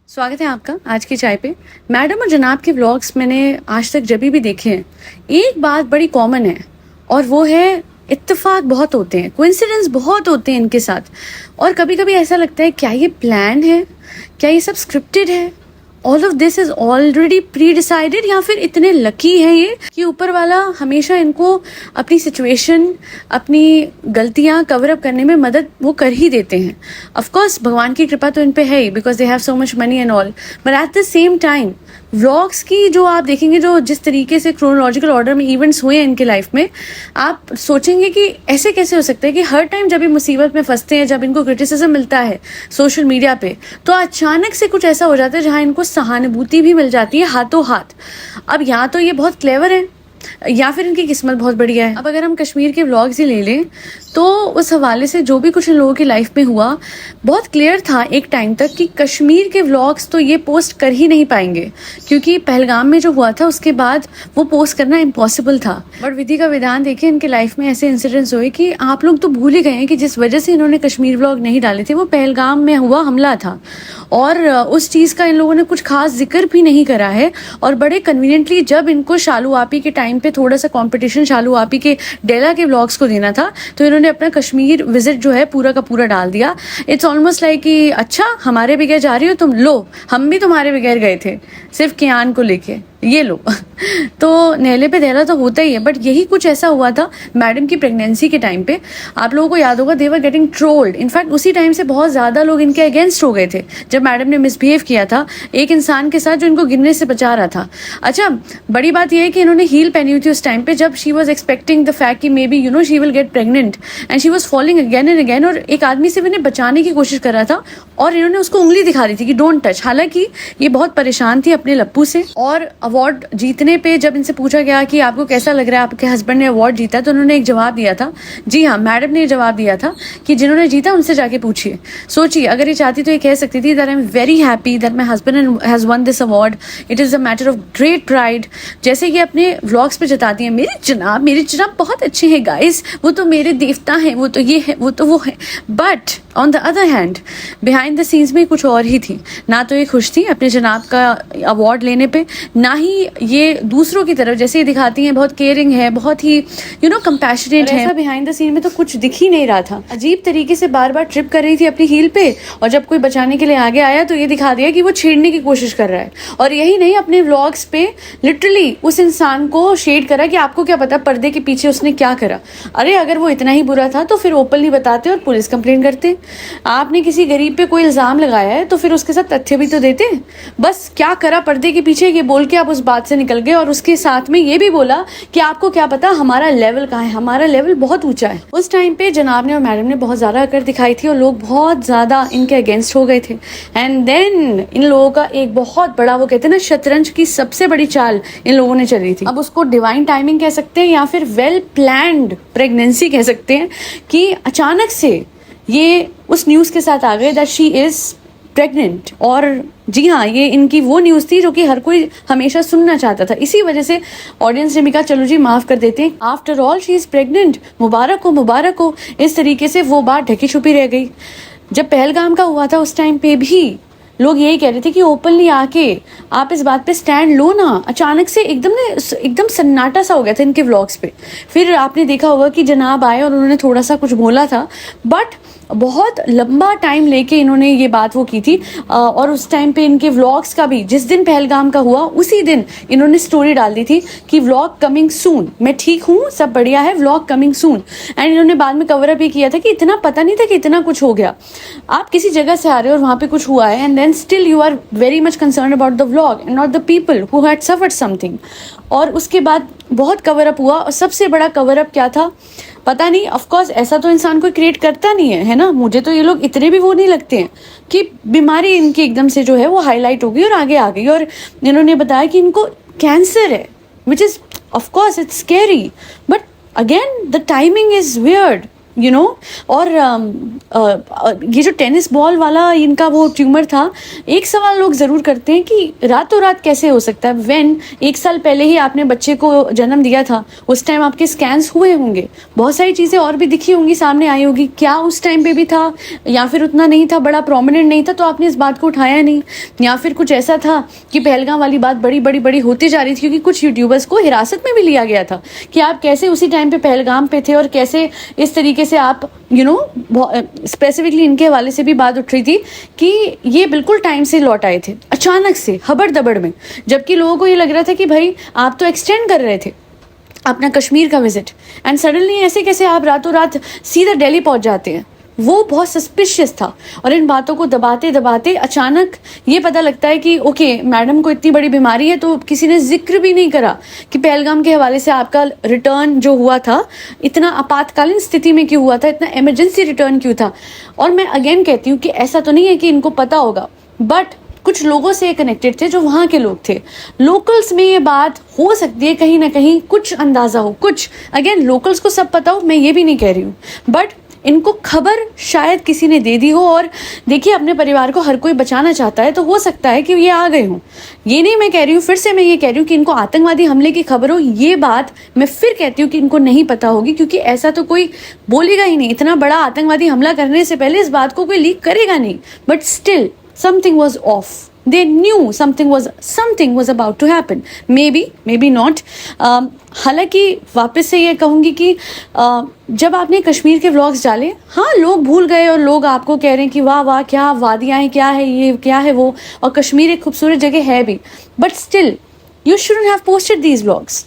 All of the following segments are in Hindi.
स्वागत है आपका आज की चाय पे। मैडम और जनाब के व्लॉग्स मैंने आज तक जब भी देखे हैं, एक बात बड़ी कॉमन है और वो है इत्तेफाक बहुत होते हैं, कोइंसिडेंस बहुत होते हैं इनके साथ। और कभी कभी ऐसा लगता है क्या ये प्लान है, क्या ये सब स्क्रिप्टेड है, all of this is already pre decided, या फिर इतने लकी हैं ये कि ऊपर वाला हमेशा इनको अपनी सिचुएशन, अपनी गलतियां कवर अप करने में मदद वो कर ही देते हैं। ऑफ कोर्स भगवान की कृपा तो इन पे है ही, because they have so much money and all, but at the same time vlogs की जो आप देखेंगे, जो जिस तरीके से क्रोनोलॉजिकल ऑर्डर में इवेंट्स हुए हैं इनके लाइफ में, आप सोचेंगे कि ऐसे कैसे हो सकता है कि हर टाइम जब ये मुसीबत में फंसते हैं, जब इनको क्रिटिसिज्म मिलता है सोशल मीडिया पे, तो अचानक से कुछ ऐसा हो जाता है जहां इनको सहानुभूति भी मिल जाती है हाथों हाथ। अब यहाँ तो ये बहुत क्लेवर है या फिर इनकी किस्मत बहुत बढ़िया है। अब अगर हम कश्मीर के व्लॉग्स ही ले लें तो उस हवाले से जो भी कुछ इन लोगों की लाइफ में हुआ, बहुत क्लियर था एक टाइम तक कि कश्मीर के व्लॉग्स तो ये पोस्ट कर ही नहीं पाएंगे, क्योंकि पहलगाम में जो हुआ था उसके बाद वो पोस्ट करना इम्पॉसिबल था। बट विधि का विधान देखिए, इनके लाइफ में ऐसे इंसिडेंट्स हुए कि आप लोग तो भूल ही गए हैं कि जिस वजह से इन्होंने कश्मीर व्लॉग नहीं डाले थे वो पहलगाम में हुआ हमला था, और उस चीज़ का इन लोगों ने कुछ खास जिक्र भी नहीं करा है। और बड़े कन्वीनियंटली जब इनको शालू आपी के टाइम पे थोड़ा सा कंपटीशन शालू आपी के डेला के व्लॉग्स को देना था, तो इन्होंने अपना कश्मीर विजिट जो है पूरा का पूरा डाल दिया। इट्स ऑलमोस्ट लाइक कि अच्छा हमारे बगैर जा रही हो तुम, लो हम भी तुम्हारे बगैर गए थे सिर्फ कियान को लेके, ये लो। तो नेले पे दहला तो होता ही है, बट यही कुछ ऐसा हुआ था मैडम की प्रेगनेंसी के टाइम पे। आप लोगों को याद होगा, दे वर गेटिंग ट्रोल्ड। इनफैक्ट उसी टाइम से बहुत ज्यादा लोग इनके अगेंस्ट हो गए थे जब मैडम ने मिसबिहेव किया था एक इंसान के साथ जो इनको गिरने से बचा रहा था। अच्छा, बड़ी बात यह है कि इन्होंने हील पहनी हुई थी उस टाइम पे जब she was expecting the fact कि may be you know she will get pregnant, and she was falling again and again. और एक आदमी से इन्हें बचाने की कोशिश कर रहा था और इन्होंने उसको उंगली दिखा रही थी कि डोंट टच। हालांकि ये बहुत परेशान थी अपने लप्पू से। और अवार्ड जीतने पे जब इनसे पूछा गया कि आपको कैसा लग रहा है, आपके हस्बैंड ने अवार्ड जीता, तो उन्होंने एक जवाब दिया था। जी हाँ, मैडम ने जवाब दिया था कि जिन्होंने जीता उनसे जाके पूछिए। सोचिए, अगर ये चाहती तो ये कह सकती थी that I am very happy that my husband has one this award, it is a matter of great pride, जैसे कि अपने व्लॉग्स पे जताती हैं, मेरे जनाब बहुत अच्छे हैं गाइस, वो तो मेरे देवता हैं, वो तो ये है, वो तो वो है। But on the other hand behind the scenes में कुछ और ही थी। ना तो ये खुश थी अपने जनाब का अवार्ड लेने पे, ना ही ये दूसरों की तरफ जैसे ये दिखाती हैं बहुत केयरिंग है, बहुत ही यू नो कंपैशनेट है, बिहाइंड द सीन में तो कुछ दिख ही नहीं रहा था। अजीब तरीके से बार बार ट्रिप कर रही थी अपनी हील पे, और जब कोई बचाने के लिए आगे आया तो ये दिखा दिया कि वो छेड़ने की कोशिश कर रहा है। और यही नहीं, अपने व्लॉग्स पे लिटरली उस इंसान को शेड करा कि आपको क्या पता पर्दे के पीछे उसने क्या करा। अरे अगर वो इतना ही बुरा था तो फिर ओपनली बताते और पुलिस कंप्लेन करते। आपने किसी गरीब पे कोई इल्जाम लगाया है तो फिर उसके साथ तथ्य भी तो देते। बस क्या करा पर्दे के पीछे ये बोल के आप उस बात से निकल गए, और उसके साथ में ये भी बोला कि आपको क्या पता हमारा लेवल कहाँ है, हमारा लेवल बहुत ऊंचा है। उस टाइम पे जनाब ने और मैडम ने बहुत ज्यादा अकड़ दिखाई थी और लोग बहुत ज्यादा इनके अगेंस्ट हो गए थे। एंड देन इन लोगों का एक बहुत बड़ा, वो कहते हैं ना, शतरंज की सबसे बड़ी चाल इन लोगों ने चली थी। अब उसको डिवाइन टाइमिंग कह सकते हैं या फिर वेल प्लान्ड प्रेगनेंसी कह सकते हैं, कि अचानक से ये उस न्यूज के साथ आ गए दैट शी इज प्रेग्नेंट। और जी हाँ, ये इनकी वो न्यूज़ थी जो कि हर कोई हमेशा सुनना चाहता था। इसी वजह से ऑडियंस ने भी कहा चलो जी माफ़ कर देते हैं, after all she is pregnant, मुबारक हो मुबारक हो। इस तरीके से वो बात ढकी छुपी रह गई। जब पहलगाम का हुआ था उस टाइम पे भी लोग यही कह रहे थे कि ओपनली आके आप इस बात पे स्टैंड लो ना। अचानक से एकदम सन्नाटा सा हो गया था इनके व्लॉग्स पे। फिर आपने देखा होगा कि जनाब आए और उन्होंने थोड़ा सा कुछ बोला था, बट बहुत लंबा टाइम लेके इन्होंने ये बात वो की थी। और उस टाइम पे इनके व्लॉग्स का भी, जिस दिन पहलगाम का हुआ उसी दिन इन्होंने स्टोरी डाल दी थी कि व्लॉग कमिंग सून, मैं ठीक हूँ, सब बढ़िया है, व्लॉग कमिंग सून। एंड इन्होंने बाद में कवर अप भी किया था कि इतना पता नहीं था कि इतना कुछ हो गया। आप किसी जगह से आ रहे हो और वहाँ पे कुछ हुआ है, and then still you are very much concern about the vlog and not the people who had suffered something. और उसके बाद बहुत कवर अप हुआ, और सबसे बड़ा कवर अप क्या था पता नहीं। ऑफ कोर्स ऐसा तो इंसान कोई क्रिएट करता नहीं है ना। मुझे तो ये लोग इतने भी वो नहीं लगते हैं कि बीमारी इनकी एकदम से जो है वो हाईलाइट हो गई और आगे आ गई। और इन्होंने बताया कि इनको कैंसर है, which is of course it's scary, but again the timing is weird. You know. और ये जो टेनिस बॉल वाला इनका वो ट्यूमर था, एक सवाल लोग ज़रूर करते हैं कि रातों रात कैसे हो सकता है। व्हेन 1 साल पहले ही आपने बच्चे को जन्म दिया था, उस टाइम आपके स्कैन्स हुए होंगे, बहुत सारी चीज़ें और भी दिखी होंगी, सामने आई होगी, क्या उस टाइम पे भी था या फिर उतना नहीं था, बड़ा प्रोमिनेंट नहीं था तो आपने इस बात को उठाया नहीं, या फिर कुछ ऐसा था कि पहलगाम वाली बात बड़ी बड़ी बड़ी होती जा रही थी क्योंकि कुछ यूट्यूबर्स को हिरासत में भी लिया गया था कि आप कैसे उसी टाइम पे पहलगाम पे थे और कैसे इस तरीके से आप स्पेसिफिकली इनके हवाले से भी बात उठ रही थी कि ये बिल्कुल टाइम से लौट आए थे, अचानक से हबड़ दबड़ में, जबकि लोगों को ये लग रहा था कि भाई आप तो एक्सटेंड कर रहे थे अपना कश्मीर का विजिट, एंड सडनली ऐसे कैसे आप रातों रात सीधा दिल्ली पहुंच जाते हैं। वो बहुत सस्पिशियस था। और इन बातों को दबाते दबाते अचानक ये पता लगता है कि ओके मैडम को इतनी बड़ी बीमारी है, तो किसी ने जिक्र भी नहीं करा कि पहलगाम के हवाले से आपका रिटर्न जो हुआ था इतना आपातकालीन स्थिति में क्यों हुआ था, इतना इमरजेंसी रिटर्न क्यों था। और मैं अगेन कहती हूँ कि ऐसा तो नहीं है कि इनको पता होगा, बट कुछ लोगों से कनेक्टेड थे जो वहाँ के लोग थे। लोकल्स में ये बात हो सकती है कहीं ना कहीं कुछ अंदाजा हो, कुछ अगेन लोकल्स को सब पता हो, मैं ये भी नहीं कह रही हूँ, बट इनको खबर शायद किसी ने दे दी हो। और देखिए अपने परिवार को हर कोई बचाना चाहता है, तो हो सकता है कि ये आ गए हों। ये नहीं मैं कह रही हूँ, फिर से मैं ये कह रही हूँ कि इनको आतंकवादी हमले की खबर हो, ये बात मैं फिर कहती हूँ कि इनको नहीं पता होगी, क्योंकि ऐसा तो कोई बोलेगा ही नहीं। इतना बड़ा आतंकवादी हमला करने से पहले इस बात को कोई लीक करेगा नहीं, but still something was of. They knew something was about to happen. Maybe not. हालांकि वापस से ये कहूँगी कि जब आपने कश्मीर के व्लॉग्स डाले, हाँ लोग भूल गए और लोग आपको कह रहे हैं कि वाह वाह क्या वादियाँ हैं, क्या है ये, क्या है वो, और कश्मीर एक खूबसूरत जगह है भी, but still you shouldn't have posted these vlogs.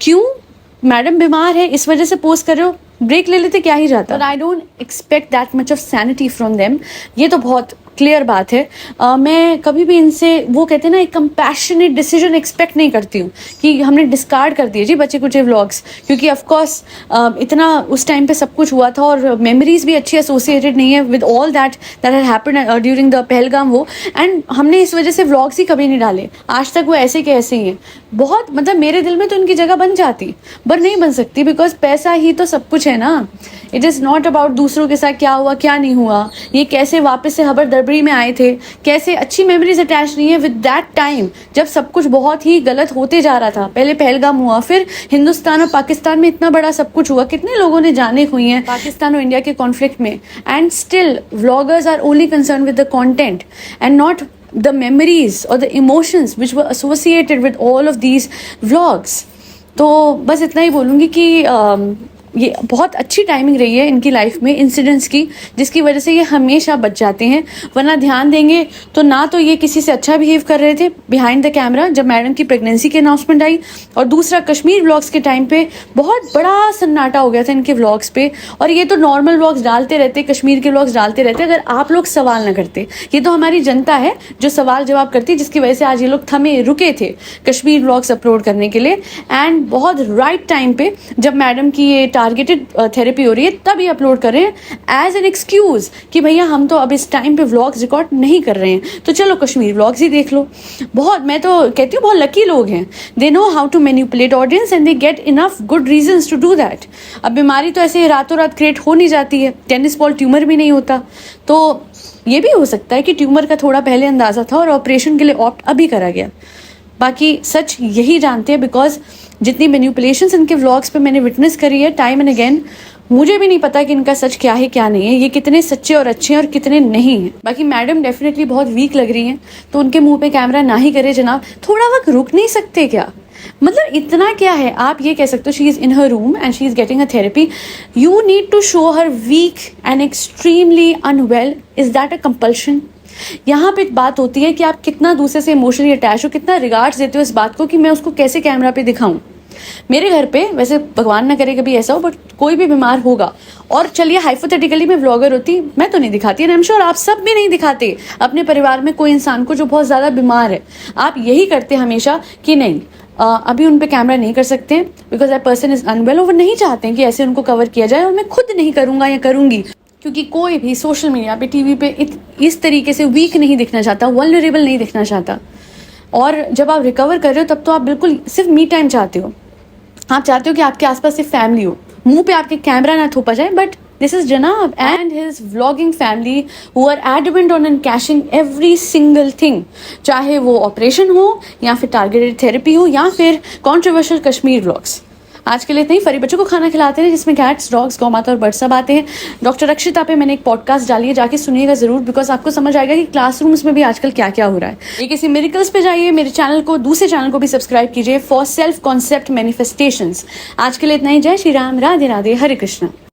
क्यों? मैडम बीमार है इस वजह से पोस्ट कर रहे हो, ब्रेक ले लेते क्या ही जाता। But I don't expect that much of sanity from them, ये तो बहुत क्लियर बात है। मैं कभी भी इनसे वो कहते हैं ना एक कंपैशनेट डिसीजन एक्सपेक्ट नहीं करती हूँ कि हमने डिस्कार्ड कर दिए जी बच्चे कुछ व्लॉग्स, क्योंकि ऑफ कोर्स इतना उस टाइम पे सब कुछ हुआ था और मेमोरीज भी अच्छी एसोसिएटेड नहीं है with all that had happened during the Pahalgam वो, एंड हमने इस वजह से व्लॉग्स ही कभी नहीं डाले आज तक, वो ऐसे के ऐसे ही हैं। बहुत मतलब मेरे दिल में तो इनकी जगह बन जाती, पर नहीं बन सकती, बिकॉज पैसा ही तो सब कुछ है ना। इट इज़ नॉट अबाउट दूसरों के साथ क्या हुआ क्या नहीं हुआ, ये कैसे वापस से हबड़ दबड़ी में आए थे, कैसे अच्छी मेमोरीज अटैच नहीं है विद दैट टाइम जब सब कुछ बहुत ही गलत होते जा रहा था। पहले पहलगाम हुआ, फिर हिंदुस्तान और पाकिस्तान में इतना बड़ा सब कुछ हुआ, कितने लोगों ने जाने हुई हैं पाकिस्तान और इंडिया के कॉन्फ्लिक्ट में, and still vloggers are only concern with the content and not the memories or the emotions which were associated with all of these vlogs. तो बस इतना ही बोलूँगी कि ये बहुत अच्छी टाइमिंग रही है इनकी लाइफ में इंसिडेंट्स की, जिसकी वजह से ये हमेशा बच जाते हैं। वरना ध्यान देंगे तो ना तो ये किसी से अच्छा बिहेव कर रहे थे बिहाइंड द कैमरा जब मैडम की प्रेगनेंसी की अनाउंसमेंट आई, और दूसरा कश्मीर व्लॉग्स के टाइम पे बहुत बड़ा सन्नाटा हो गया था इनके व्लॉग्स पे, और ये तो नॉर्मल व्लॉग्स डालते रहते, कश्मीर के व्लॉग्स डालते रहते अगर आप लोग सवाल ना करते। ये तो हमारी जनता है जो सवाल जवाब करती है, जिसकी वजह से आज ये लोग थमे रुके थे कश्मीर व्लॉग्स अपलोड करने के लिए, एंड बहुत राइट टाइम पे जब मैडम की ये टारगेटेड थेरेपी हो रही है तब ये अपलोड कर रहे हैं एज एन एक्सक्यूज कि भैया हम तो अब इस टाइम पे व्लॉग्स रिकॉर्ड नहीं कर रहे हैं, तो चलो कश्मीर व्लॉग्स ही देख लो। बहुत, मैं तो कहती हूँ बहुत लकी लोग हैं, they know how to manipulate audience and they get enough good reasons to do that. अब बीमारी तो ऐसे रातों रात क्रिएट हो नहीं जाती है, टेनिस बॉल ट्यूमर भी नहीं होता, तो ये भी हो सकता है कि ट्यूमर का थोड़ा पहले अंदाजा था और ऑपरेशन के लिए ऑप्ट अभी करा गया। बाकी सच यही जानते हैं, बिकॉज जितनी मैनिपुलेशंस इनके व्लॉग्स पे मैंने विटनेस करी है टाइम एंड अगेन, मुझे भी नहीं पता कि इनका सच क्या है क्या नहीं है, ये कितने सच्चे और अच्छे हैं और कितने नहीं हैं। बाकी मैडम डेफिनेटली बहुत वीक लग रही हैं, तो उनके मुंह पे कैमरा ना ही करे जनाब, थोड़ा वक्त रुक नहीं सकते क्या? मतलब इतना क्या है, आप ये कह सकते हो she is in her room and she is getting a therapy, you need to show her weak and extremely unwell, is that a compulsion? यहाँ पे एक बात होती है कि आप कितना दूसरे से इमोशनली अटैच हो, कितना रिगार्ड्स देते हो इस बात को कि मैं उसको कैसे कैमरा पे दिखाऊं। मेरे घर पे वैसे भगवान ना करे कभी ऐसा हो, बट कोई भी बीमार होगा और चलिए हाइपोथेटिकली मैं व्लॉगर होती, मैं तो नहीं दिखाती, एंड आई एम श्योर आप सब भी नहीं दिखाते अपने परिवार में कोई इंसान को जो बहुत ज़्यादा बीमार है। आप यही करते हमेशा कि नहीं अभी उन पे कैमरा नहीं कर सकते because that person is unwell, और वो नहीं चाहते हैं कि ऐसे उनको कवर किया जाए, और मैं खुद नहीं करूँगा या करूँगी, क्योंकि कोई भी सोशल मीडिया पे टीवी पे इस तरीके से वीक नहीं दिखना चाहता, वल्नरेबल नहीं दिखना चाहता। और जब आप रिकवर कर रहे हो तब तो आप बिल्कुल सिर्फ मी टाइम चाहते हो, आप चाहते हो कि आपके आसपास सिर्फ फैमिली हो, मुंह पे आपके कैमरा ना थोपा जाए, but This is Janab and his vlogging family who are adamant on encashing every single thing. चाहे वो ऑपरेशन हो या फिर टारगेटेड थेरेपी हो या फिर कॉन्ट्रोवर्शियल कश्मीर व्लॉग्स. आज के लिए इतना ही. फरी बच्चों को खाना खिलाते हैं जिसमें कैट्स, डॉग्स, गौमाता और बर्ड सब आते हैं. डॉक्टर अक्षिता पे मैंने एक पॉडकास्ट डाली है, जाके सुनिएगा जरूर, बिकॉज आपको समझ आएगा कि क्लासरूम्स में भी आजकल क्या क्या हो रहा है. एक ऐसी मिरेकल्स पे जाइए, मेरे चैनल को, दूसरे चैनल को भी सब्सक्राइब कीजिए फॉर सेल्फ कॉन्सेप्ट मैनिफेस्टेशंस. आज के लिए इतना ही. जय श्री राम, राधे राधे, हरे कृष्णा.